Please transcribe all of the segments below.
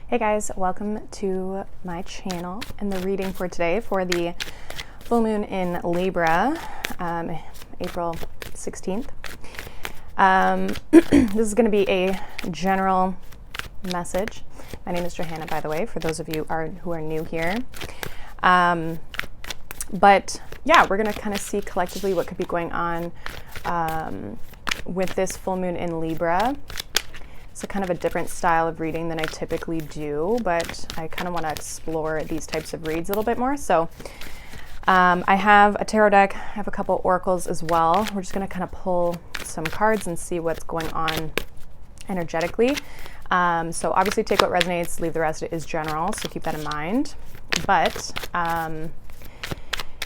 Hey guys, welcome to my channel and the reading for today for the full moon in Libra, April 16th. This is going to be a general message. My name is Johanna, by the way, for those of you who are new here. But yeah, we're going to kind of see collectively what could be going on with this full moon in Libra. It's kind of a different style of reading than I typically do, but I kind of want to explore these types of reads a little bit more. So I have a tarot deck. I have a couple oracles as well. We're just going to kind of pull some cards and see what's going on energetically. So obviously take what resonates, leave the rest. It is general, so keep that in mind. But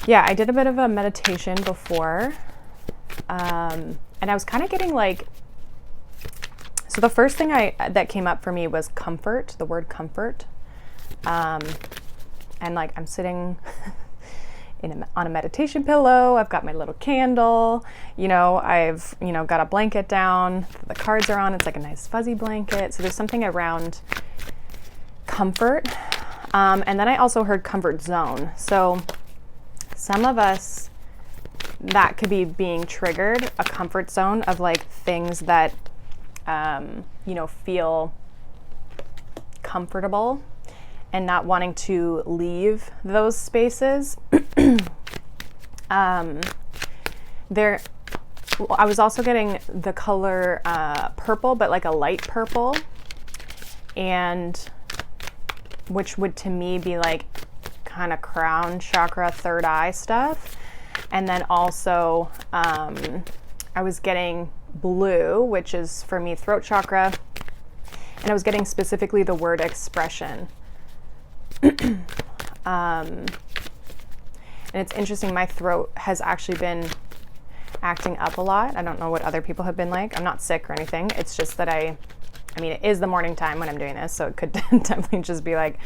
yeah, I did a bit of a meditation before, and I was kind of getting like, so the first thing that came up for me was comfort, the word comfort. And like I'm sitting on a meditation pillow, I've got my little candle, I've, got a blanket down, the cards are on, it's like a nice fuzzy blanket. So there's something around comfort. And then I also heard comfort zone. So some of us, that could be being triggered, a comfort zone of like things that feel comfortable and not wanting to leave those spaces. I was also getting the color purple, but like a light purple, and which would to me be like kind of crown chakra, third eye stuff. And then also I was getting blue, which is for me throat chakra, and I was getting specifically the word expression. And it's interesting, my throat has actually been acting up a lot. I don't know what other people have been like. I'm not sick or anything. It's just that I mean, it is the morning time when I'm doing this, so it could definitely just be like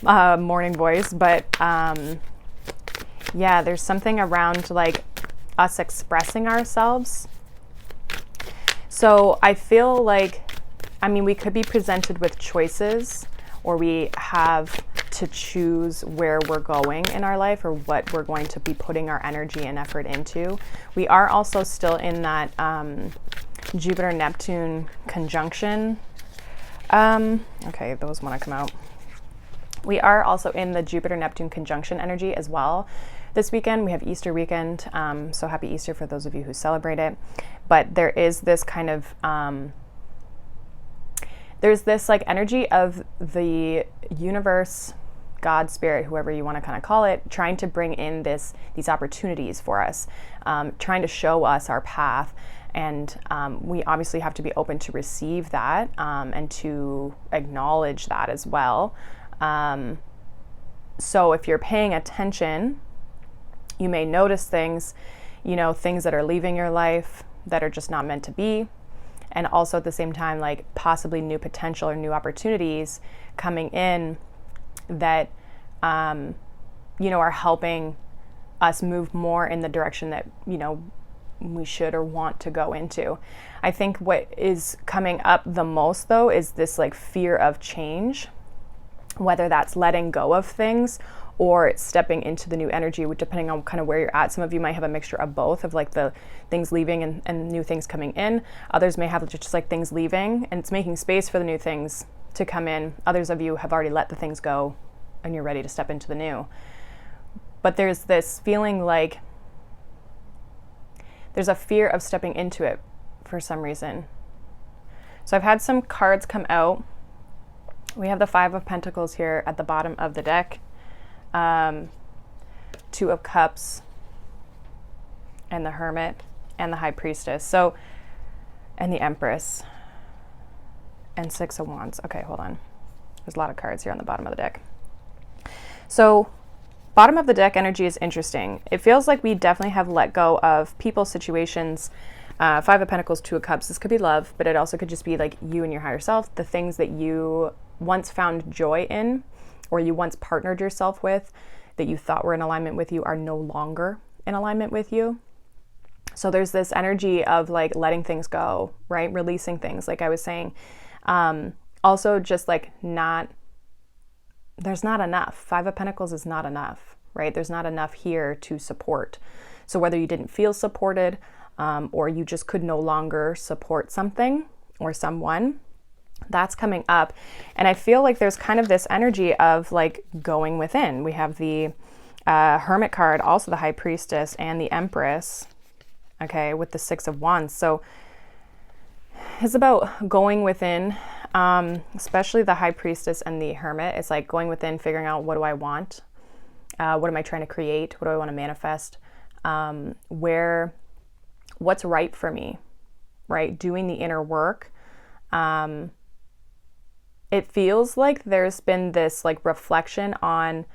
morning voice. But yeah, there's something around like us expressing ourselves. So I feel like, we could be presented with choices, or we have to choose where we're going in our life or what we're going to be putting our energy and effort into. We are also still in that Jupiter-Neptune conjunction. Okay, those want to come out. We are also in the Jupiter-Neptune conjunction energy as well. This weekend, we have Easter weekend, so happy Easter for those of you who celebrate it. But there is this kind of, there's this like energy of the universe, God, spirit, whoever you want to kind of call it, trying to bring in these opportunities for us, trying to show us our path. And we obviously have to be open to receive that and to acknowledge that as well. So if you're paying attention, you may notice things, things that are leaving your life that are just not meant to be. And also at the same time, like possibly new potential or new opportunities coming in that, are helping us move more in the direction that, we should or want to go into. I think what is coming up the most though is this like fear of change, whether that's letting go of things or stepping into the new energy, depending on kind of where you're at. Some of you might have a mixture of both, of like the things leaving and new things coming in. Others may have just like things leaving and it's making space for the new things to come in. Others of you have already let the things go and you're ready to step into the new. But there's this feeling like there's a fear of stepping into it for some reason. So I've had some cards come out. We have the Five of Pentacles here at the bottom of the deck. Two of Cups and the Hermit and the High Priestess. So, and the Empress and Six of Wands. Okay, hold on. There's a lot of cards here on the bottom of the deck. So bottom of the deck energy is interesting. It feels like we definitely have let go of people, situations. Five of Pentacles, Two of Cups. This could be love, but it also could just be like you and your higher self, the things that you once found joy in, or you once partnered yourself with, that you thought were in alignment with you are no longer in alignment with you. So there's this energy of like letting things go, right? Releasing things, like I was saying. Also just like there's not enough. Five of Pentacles is not enough, right? There's not enough here to support. So whether you didn't feel supported, or you just could no longer support something or someone, that's coming up. And I feel like there's kind of this energy of like going within. We have the Hermit card, also the High Priestess, and the Empress, okay, with the Six of Wands. So it's about going within, especially the High Priestess and the Hermit. It's like going within, figuring out, what do I want? What am I trying to create? What do I want to manifest? What's right for me, right? Doing the inner work. It feels like there's been this like reflection on,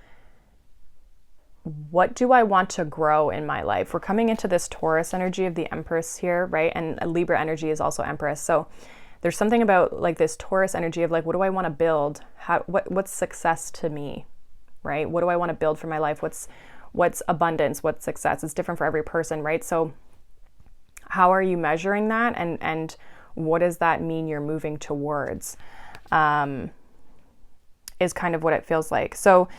what do I want to grow in my life? We're coming into this Taurus energy of the Empress here, right? And Libra energy is also Empress. So there's something about like this Taurus energy of like, what do I want to build? What's success to me, right? What do I want to build for my life? What's abundance? What's success? It's different for every person, right? So how are you measuring that? And what does that mean you're moving towards? Is kind of what it feels like. So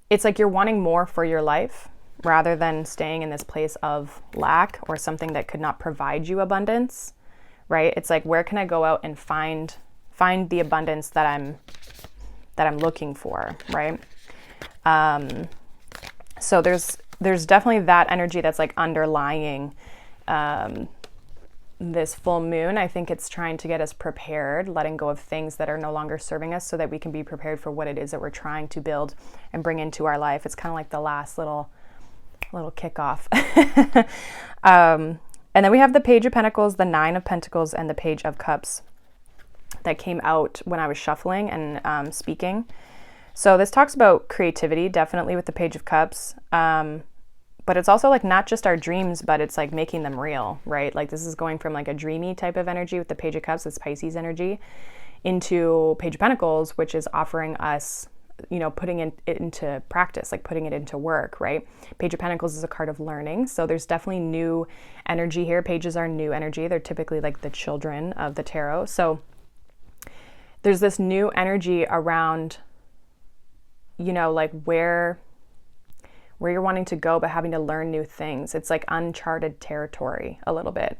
it's like you're wanting more for your life rather than staying in this place of lack or something that could not provide you abundance, right? It's like, where can I go out and find the abundance that I'm looking for, right? So there's definitely that energy that's like underlying this full moon. I think it's trying to get us prepared, letting go of things that are no longer serving us so that we can be prepared for what it is that we're trying to build and bring into our life. It's kind of like the last little kickoff. And then we have the Page of Pentacles, the Nine of Pentacles, and the Page of Cups that came out when I was shuffling and speaking. So this talks about creativity, definitely with the Page of Cups. But it's also like not just our dreams, but it's like making them real, right? Like this is going from like a dreamy type of energy with the Page of Cups, it's Pisces energy, into Page of Pentacles, which is offering us, putting it into practice, like putting it into work, right? Page of Pentacles is a card of learning. So there's definitely new energy here. Pages are new energy. They're typically like the children of the tarot. So there's this new energy around, like where you're wanting to go, but having to learn new things. It's like uncharted territory a little bit.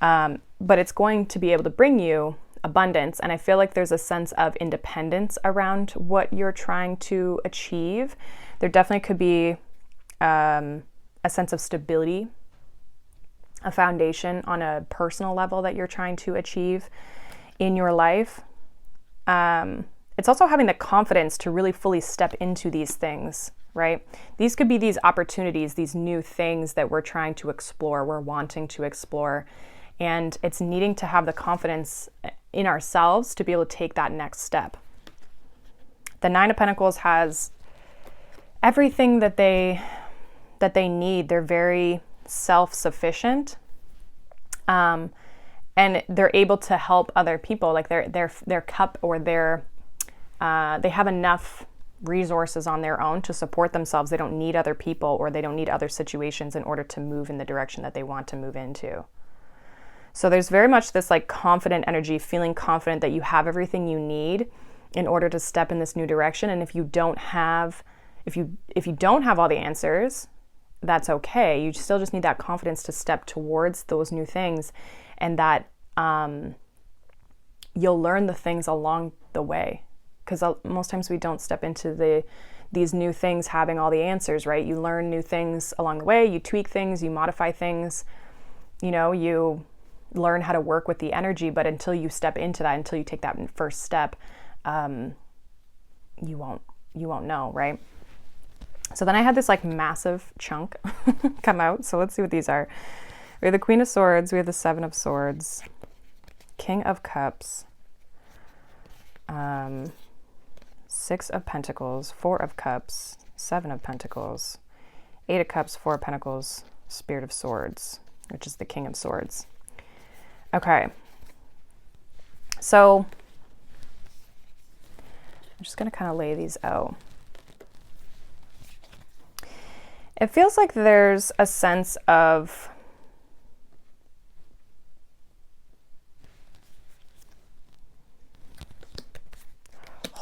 But it's going to be able to bring you abundance. And I feel like there's a sense of independence around what you're trying to achieve. There definitely could be a sense of stability, a foundation on a personal level that you're trying to achieve in your life. It's also having the confidence to really fully step into these things, right? These could be these opportunities, these new things that we're trying to explore, we're wanting to explore. And it's needing to have the confidence in ourselves to be able to take that next step. The Nine of Pentacles has everything that they need. They're very self-sufficient. And they're able to help other people. Like their cup or they have enough resources on their own to support themselves. They don't need other people or they don't need other situations in order to move in the direction that they want to move into. So there's very much this like confident energy, feeling confident that you have everything you need in order to step in this new direction. And if you don't have all the answers, that's okay. You still just need that confidence to step towards those new things, and that you'll learn the things along the way. Because most times we don't step into these new things having all the answers, right? You learn new things along the way, you tweak things, you modify things, you learn how to work with the energy, but until you step into that, until you take that first step, you won't know, right? So then I had this like massive chunk come out. So let's see what these are. We have the Queen of Swords, we have the Seven of Swords, King of Cups, Six of Pentacles, Four of Cups, Seven of Pentacles, Eight of Cups, Four of Pentacles, Spirit of Swords, which is the King of Swords. Okay. So I'm just going to kind of lay these out. It feels like there's a sense of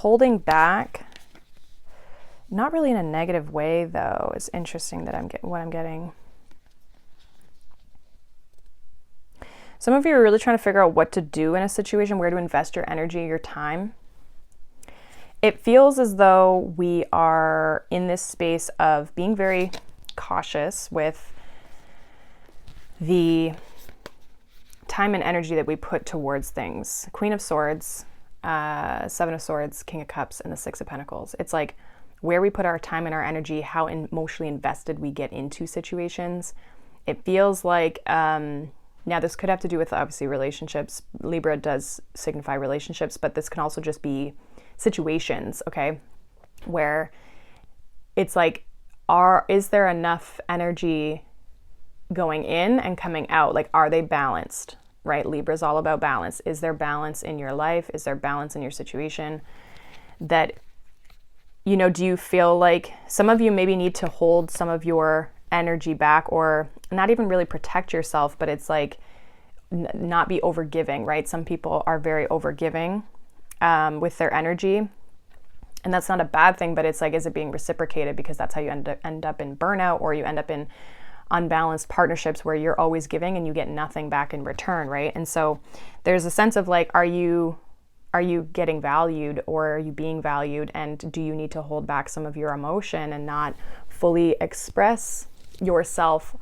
holding back, not really in a negative way though. It's interesting that what I'm getting. Some of you are really trying to figure out what to do in a situation, where to invest your energy, your time. It feels as though we are in this space of being very cautious with the time and energy that we put towards things. Queen of Swords, Seven of Swords, King of Cups, and the Six of Pentacles. It's like where we put our time and our energy, how emotionally invested we get into situations. It feels like, now this could have to do with obviously relationships. Libra does signify relationships, but this can also just be situations, okay? Where it's like, is there enough energy going in and coming out? Like, are they balanced, right? Libra's all about balance. Is there balance in your life? Is there balance in your situation? That, you know, do you feel like some of you maybe need to hold some of your energy back, or not even really protect yourself, but it's like not be overgiving, right? Some people are very overgiving with their energy, and that's not a bad thing, but it's like, is it being reciprocated? Because that's how you end up in burnout, or you end up in unbalanced partnerships where you're always giving and you get nothing back in return, right? And so there's a sense of like, are you getting valued, or are you being valued? And do you need to hold back some of your emotion and not fully express yourself?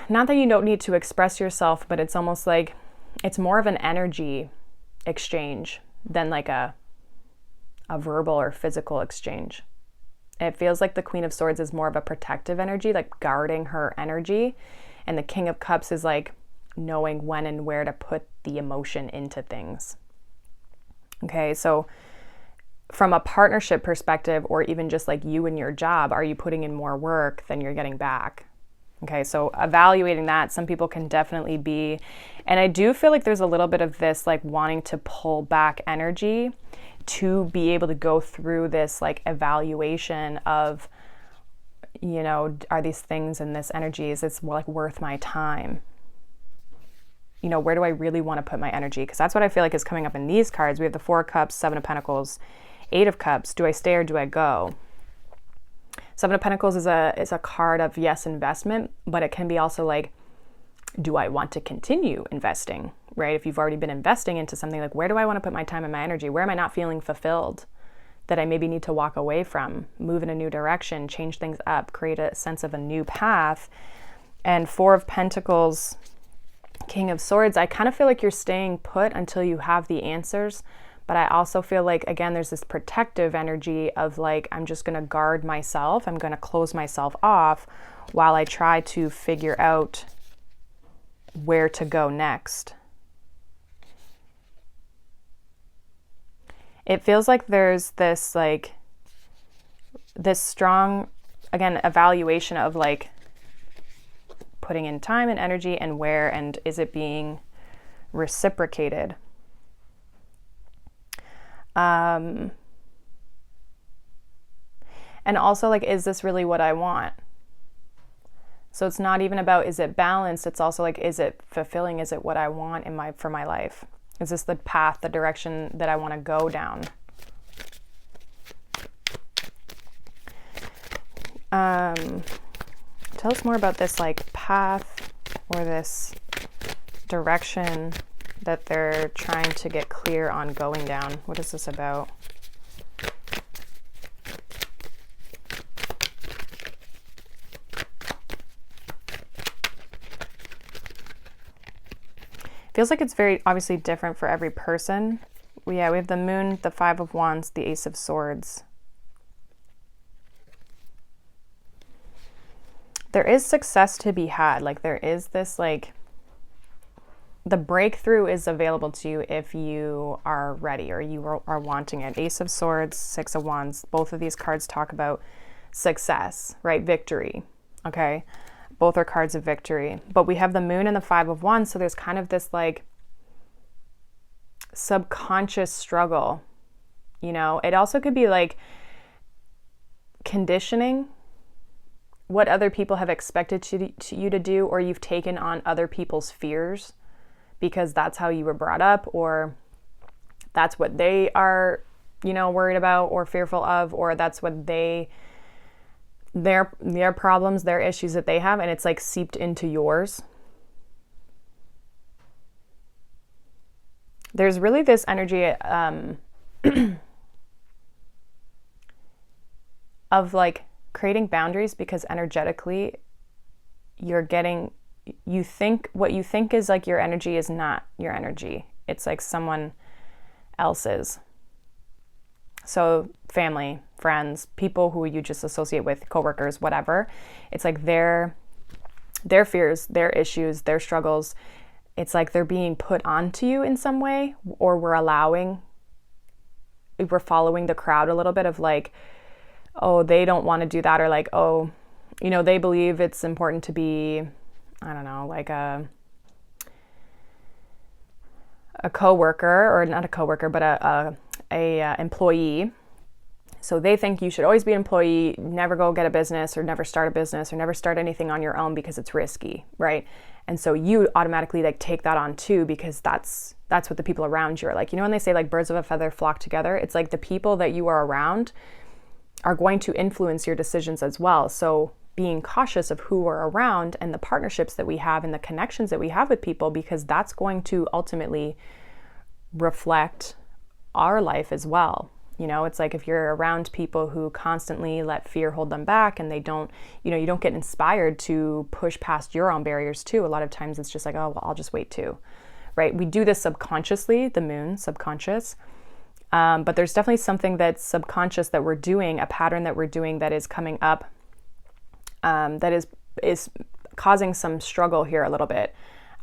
Not that you don't need to express yourself, but it's almost like it's more of an energy exchange than like a verbal or physical exchange. It feels like the Queen of Swords is more of a protective energy, like guarding her energy. And the King of Cups is like knowing when and where to put the emotion into things. Okay, so from a partnership perspective, or even just like you and your job, are you putting in more work than you're getting back? Okay, so evaluating that, some people can definitely be, and I do feel like there's a little bit of this like wanting to pull back energy to be able to go through this like evaluation of, you know, are these things and this energy, is it's like worth my time? You know, where do I really want to put my energy? Because that's what I feel like is coming up in these cards. We have the Four of Cups, Seven of Pentacles, Eight of Cups. Do I stay or do I go? Seven of Pentacles is a card of, yes, investment, but it can be also like, do I want to continue investing, right? If you've already been investing into something, like, where do I want to put my time and my energy? Where am I not feeling fulfilled that I maybe need to walk away from, move in a new direction, change things up, create a sense of a new path? And Four of Pentacles, King of Swords, I kind of feel like you're staying put until you have the answers. But I also feel like, again, there's this protective energy of like, I'm just going to guard myself. I'm going to close myself off while I try to figure out where to go next. It feels like there's this like, this strong, again, evaluation of like putting in time and energy and where, and is it being reciprocated? And also like, is this really what I want? So it's not even about, is it balanced? It's also like, is it fulfilling? Is it what I want for my life? Is this the path, the direction that I want to go down? Tell us more about this like path or this direction that they're trying to get clear on going down. What is this about? Feels like it's very obviously different for every person. We have the Moon, the Five of Wands, the Ace of Swords. There is success to be had. Like, there is this like, the breakthrough is available to you if you are ready or you are wanting it. Ace of Swords, Six of Wands. Both of these cards talk about success, right? Victory. Okay. Both are cards of victory. But we have the Moon and the Five of Wands. So there's kind of this like subconscious struggle. You know, it also could be like conditioning, what other people have expected to you to do, or you've taken on other people's fears because that's how you were brought up, or that's what they are worried about or fearful of, or that's what their problems, their issues that they have, and it's like seeped into yours. There's really this energy of like creating boundaries, because energetically what you think is like your energy is not your energy. It's like someone else's. So family, friends, people who you just associate with, coworkers, whatever. It's like their fears, their issues, their struggles. It's like they're being put onto you in some way, or we're following the crowd a little bit of like, oh, they don't want to do that, or like, oh, they believe it's important to be, I don't know, like a coworker, or not a coworker, but a employee. So they think you should always be an employee, never go get a business, or never start a business, or never start anything on your own because it's risky, right? And so you automatically like take that on too, because that's what the people around you are like. When they say like birds of a feather flock together, it's like the people that you are around are going to influence your decisions as well. So being cautious of who we're around and the partnerships that we have and the connections that we have with people, because that's going to ultimately reflect our life as well. It's like if you're around people who constantly let fear hold them back, and they don't, you don't get inspired to push past your own barriers too. A lot of times it's just like, oh, well, I'll just wait too, right? We do this subconsciously, the moon, subconscious. But there's definitely something that's subconscious that we're doing, a pattern that we're doing that is coming up, that is causing some struggle here a little bit.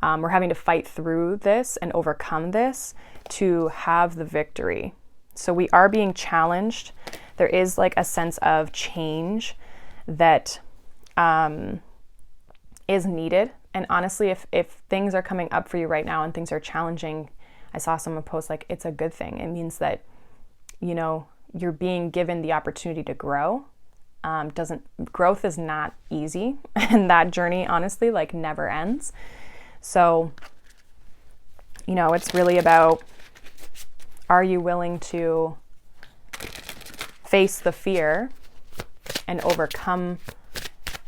We're having to fight through this and overcome this to have the victory. So we are being challenged. There is like a sense of change that is needed. And honestly, if things are coming up for you right now and things are challenging, I saw someone post like, it's a good thing. It means that, you're being given the opportunity to grow. Growth is not easy. And that journey, honestly, like never ends. So, it's really about, are you willing to face the fear and overcome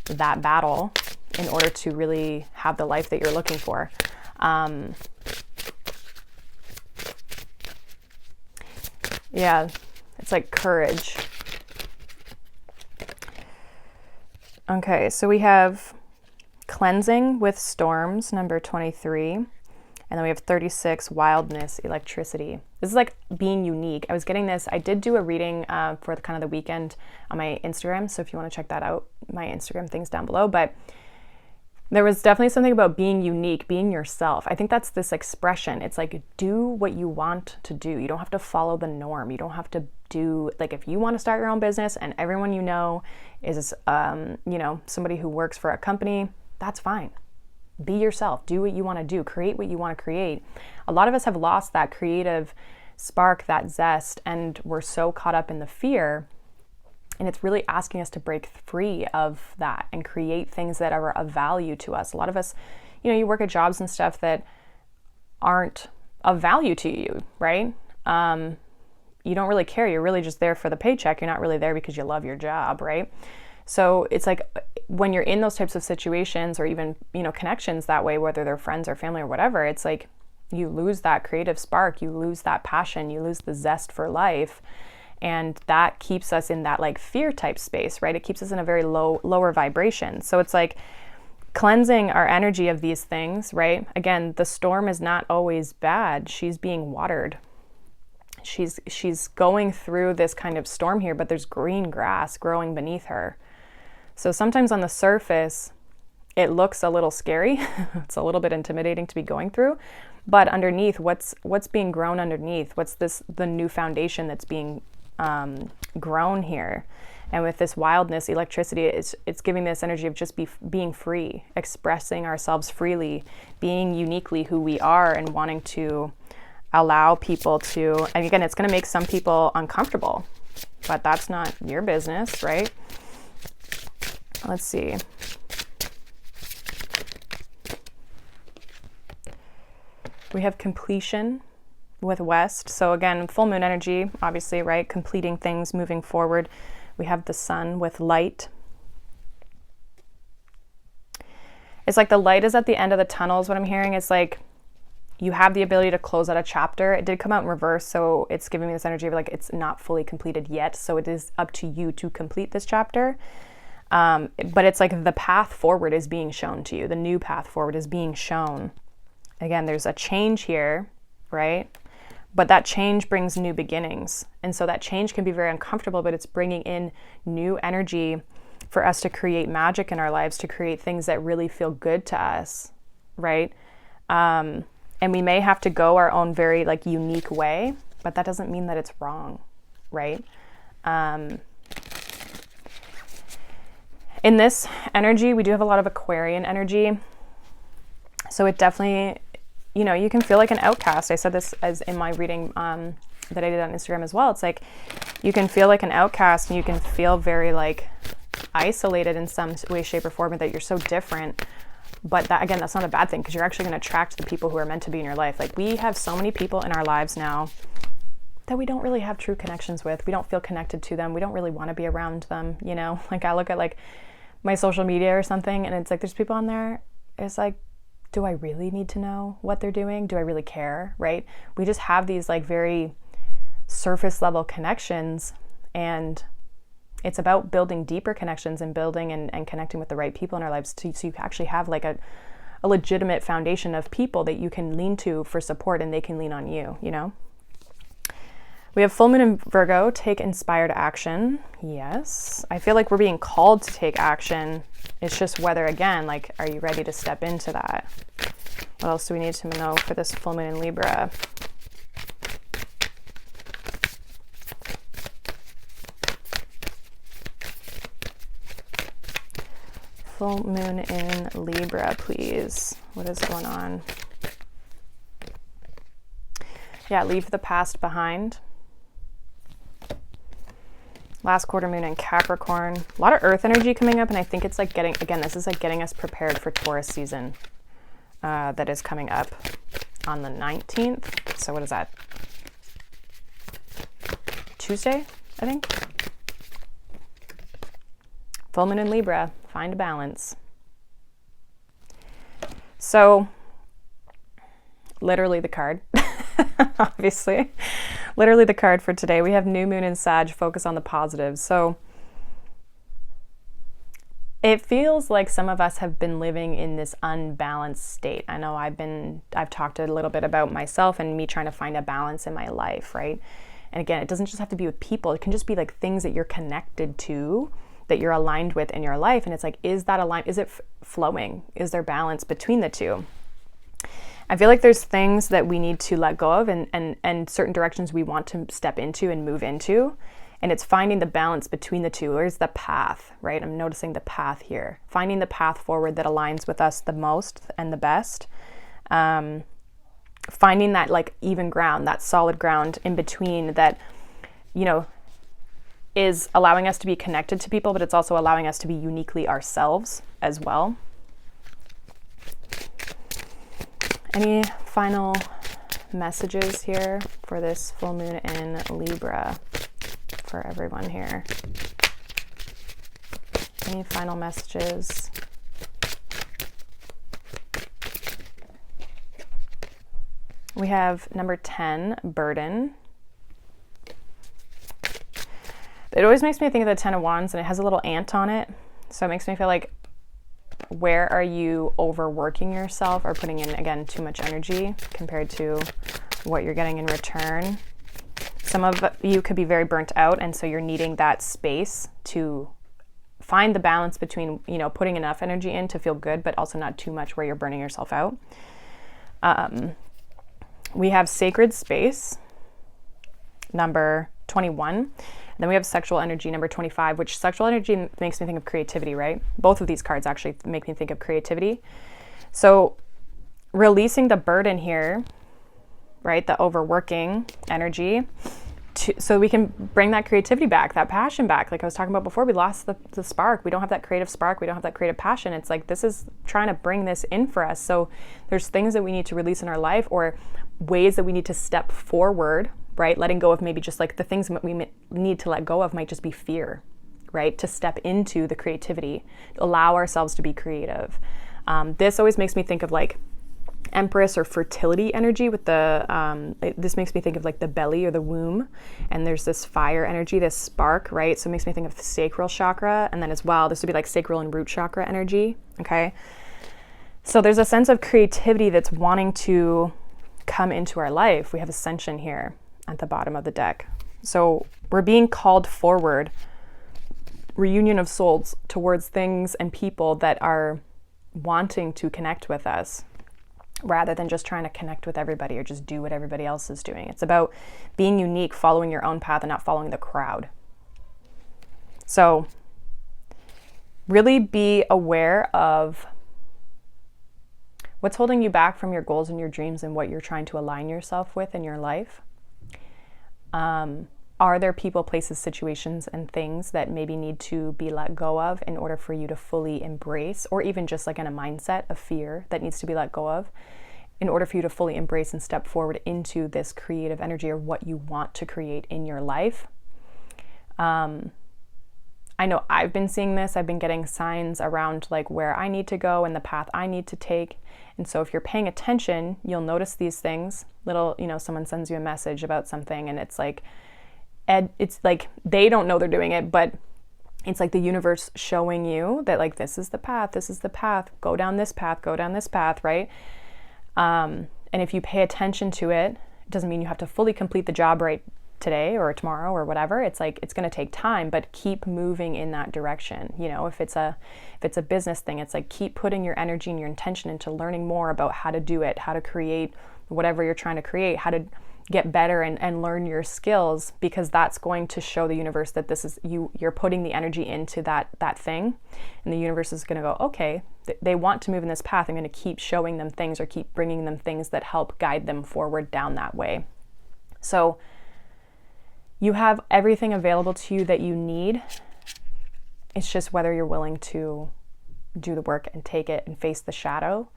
that battle in order to really have the life that you're looking for? Yeah, it's like courage. Okay, so we have cleansing with storms, number 23. And then we have 36, wildness, electricity. This is like being unique. I was getting this. I did do a reading for the weekend on my Instagram. So if you want to check that out, my Instagram thing's down below. But there was definitely something about being unique, being yourself. I think that's this expression. It's like, do what you want to do. You don't have to follow the norm. You don't have to do, like, if you want to start your own business and everyone is, somebody who works for a company, that's fine. Be yourself. Do what you want to do. Create what you want to create. A lot of us have lost that creative spark, that zest, and we're so caught up in the fear. And it's really asking us to break free of that and create things that are of value to us. A lot of us, you work at jobs and stuff that aren't of value to you, right? You don't really care. You're really just there for the paycheck. You're not really there because you love your job, right? So it's like when you're in those types of situations, or even, connections that way, whether they're friends or family or whatever, it's like you lose that creative spark, you lose that passion, you lose the zest for life. And that keeps us in that like fear type space, right? It keeps us in a very lower vibration. So it's like cleansing our energy of these things, right? Again, the storm is not always bad. She's being watered. She's going through this kind of storm here, but there's green grass growing beneath her. So sometimes on the surface, it looks a little scary. It's a little bit intimidating to be going through, but underneath, what's being grown underneath? What's the new foundation that's being grown here? And with this wildness, electricity, it's giving this energy of just being free, expressing ourselves freely, being uniquely who we are, and wanting to allow people to, and again, it's going to make some people uncomfortable, but that's not your business, right? Let's see. We have completion with West. So again, full moon energy, obviously, right? Completing things, moving forward. We have the Sun with light. It's like the light is at the end of the tunnel is what I'm hearing. It's like you have the ability to close out a chapter. It did come out in reverse, so it's giving me this energy of like it's not fully completed yet. So it is up to you to complete this chapter. But it's like the path forward is being shown to you. The new path forward is being shown. Again, there's a change here, right? But that change brings new beginnings. And so that change can be very uncomfortable, but it's bringing in new energy for us to create magic in our lives, to create things that really feel good to us, right? And we may have to go our own very like unique way, but that doesn't mean that it's wrong, right? In this energy, we do have a lot of Aquarian energy. So it definitely, you know, you can feel like an outcast. I said this as in my reading that I did on Instagram as well. It's like you can feel like an outcast and you can feel very like isolated in some way, shape, or form, that you're so different. But that, again, that's not a bad thing, because you're actually going to attract the people who are meant to be in your life. Like we have so many people in our lives now that we don't really have true connections with. We don't feel connected to them. We don't really want to be around them, you know? Like I look at like my social media or something and it's like there's people on there. It's like, do I really need to know what they're doing? Do I really care, right? We just have these like very surface level connections, and it's about building deeper connections and building and connecting with the right people in our lives so you actually have like a legitimate foundation of people that you can lean to for support, and they can lean on you, you know? We have full moon in Virgo, take inspired action. Yes. I feel like we're being called to take action. It's just whether, again, like, are you ready to step into that? What else do we need to know for this full moon in Libra? Full moon in Libra, please. What is going on? Yeah, leave the past behind. Last quarter moon in Capricorn. A lot of earth energy coming up, and I think it's like getting, again, this is like getting us prepared for Taurus season that is coming up on the 19th. So what is that? Tuesday, I think? Full moon in Libra, find a balance. So, literally the card, obviously. Literally the card for today. We have new moon in Sag, focus on the positives. So it feels like some of us have been living in this unbalanced state. I know I've talked a little bit about myself and me trying to find a balance in my life, right? And again, it doesn't just have to be with people. It can just be like things that you're connected to, that you're aligned with in your life. And it's like, is that aligned? Is it flowing? Is there balance between the two? I feel like there's things that we need to let go of and certain directions we want to step into and move into. And it's finding the balance between the two. Where's the path, right? I'm noticing the path here. Finding the path forward that aligns with us the most and the best. Finding that like even ground, that solid ground in between that, you know, is allowing us to be connected to people, but it's also allowing us to be uniquely ourselves as well. Any final messages here for this full moon in Libra for everyone here? Any final messages? We have number 10, burden. It always makes me think of the 10 of Wands, and it has a little ant on it. So it makes me feel like, where are you overworking yourself or putting in, again, too much energy compared to what you're getting in return? Some of you could be very burnt out, and so you're needing that space to find the balance between, you know, putting enough energy in to feel good, but also not too much where you're burning yourself out. We have sacred space, number 21. And then we have sexual energy, number 25, which sexual energy makes me think of creativity, right? Both of these cards actually make me think of creativity. So releasing the burden here, right? The overworking energy, so we can bring that creativity back, that passion back. Like I was talking about before, we lost the spark. We don't have that creative spark. We don't have that creative passion. It's like, this is trying to bring this in for us. So there's things that we need to release in our life, or ways that we need to step forward, right? Letting go of maybe just like the things that we need to let go of might just be fear, right? To step into the creativity, allow ourselves to be creative. This always makes me think of like Empress or fertility energy with this makes me think of like the belly or the womb, and there's this fire energy, this spark, right? So it makes me think of the sacral chakra, and then as well, this would be like sacral and root chakra energy, okay? So there's a sense of creativity that's wanting to come into our life. We have ascension here at the bottom of the deck. So we're being called forward, reunion of souls, towards things and people that are wanting to connect with us, rather than just trying to connect with everybody or just do what everybody else is doing. It's about being unique, following your own path and not following the crowd. So really be aware of what's holding you back from your goals and your dreams and what you're trying to align yourself with in your life. Are there people, places, situations, and things that maybe need to be let go of in order for you to fully embrace, or even just like in a mindset of fear that needs to be let go of in order for you to fully embrace and step forward into this creative energy or what you want to create in your life? I know I've been seeing this. I've been getting signs around like where I need to go and the path I need to take. And so if you're paying attention, you'll notice these things. Someone sends you a message about something and it's like they don't know they're doing it, but it's like the universe showing you that like, this is the path, go down this path, right? And if you pay attention to it, it doesn't mean you have to fully complete the job right today or tomorrow or whatever. It's like, it's going to take time, but keep moving in that direction. If it's a business thing, it's like, keep putting your energy and your intention into learning more about how to do it, how to create whatever you're trying to create, how to get better and learn your skills, because that's going to show the universe that this is you're putting the energy into that thing, and the universe is going to go, okay, they want to move in this path. I'm going to keep showing them things or keep bringing them things that help guide them forward down that way. So you have everything available to you that you need. It's just whether you're willing to do the work and take it and face the shadow,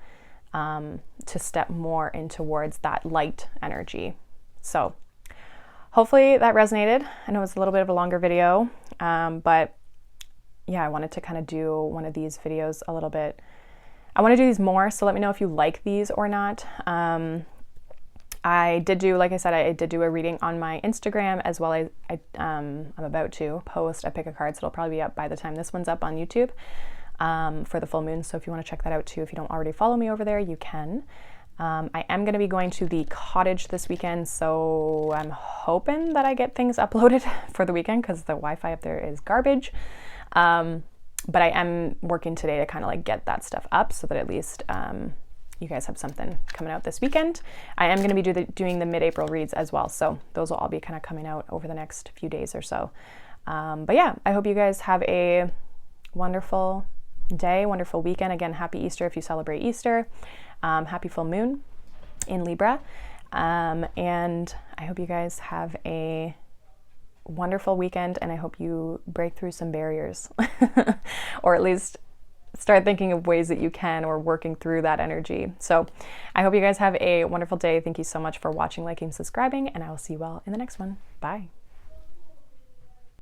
to step more in towards that light energy. So hopefully that resonated. I know it's a little bit of a longer video, but yeah, I wanted to kind of do one of these videos a little bit. I want to do these more, so let me know if you like these or not. I did do, like I said, I did do a reading on my Instagram, as well as I'm about to post a pick a card, so it'll probably be up by the time this one's up on YouTube, for the full moon. So if you want to check that out too, if you don't already follow me over there, you can. I am going to be going to the cottage this weekend, so I'm hoping that I get things uploaded for the weekend, because the Wi-Fi up there is garbage. But I am working today to kind of like get that stuff up, so that at least you guys have something coming out this weekend. I am going to be doing the mid-April reads as well, so those will all be kind of coming out over the next few days or so. But yeah, I hope you guys have a wonderful day, wonderful weekend. Again, happy Easter if you celebrate Easter. Happy full moon in Libra. And I hope you guys have a wonderful weekend, and I hope you break through some barriers or at least start thinking of ways that you can, or working through that energy. So I hope you guys have a wonderful day. Thank you so much for watching, liking, subscribing, and I will see you all in the next one. Bye.